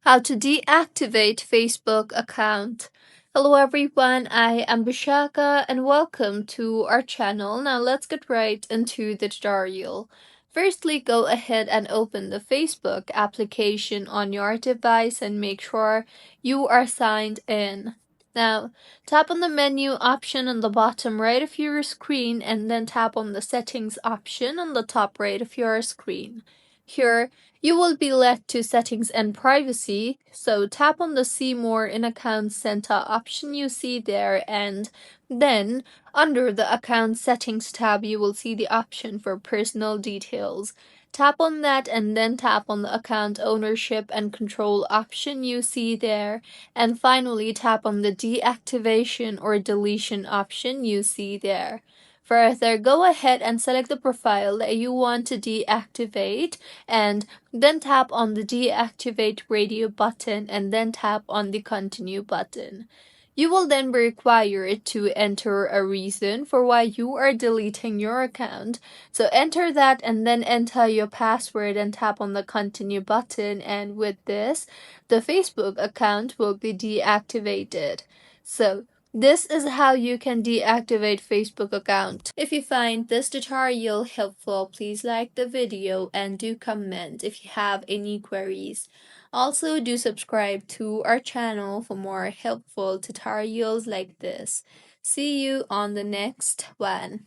How to deactivate Facebook account. Hello everyone, I am Bishaka and welcome to our channel. Now let's get right into the tutorial. Firstly, go ahead and open the Facebook application on your device and make sure you are signed in. Now, tap on the menu option on the bottom right of your screen and then tap on the settings option on the top right of your screen. Here, you will be led to settings and privacy, so tap on the see more in account center option you see there, and then under the account settings tab you will see the option for personal details. Tap on that and then tap on the account ownership and control option you see there, and finally tap on the deactivation or deletion option you see there. Further, go ahead and select the profile that you want to deactivate and then tap on the deactivate radio button and then tap on the continue button. You will then be required to enter a reason for why you are deleting your account. So enter that and then enter your password and tap on the continue button, and with this, the Facebook account will be deactivated. So this is how you can deactivate Facebook account. If you find this tutorial helpful, please like the video and do comment if you have any queries. Also, do subscribe to our channel for more helpful tutorials like this. See you on the next one.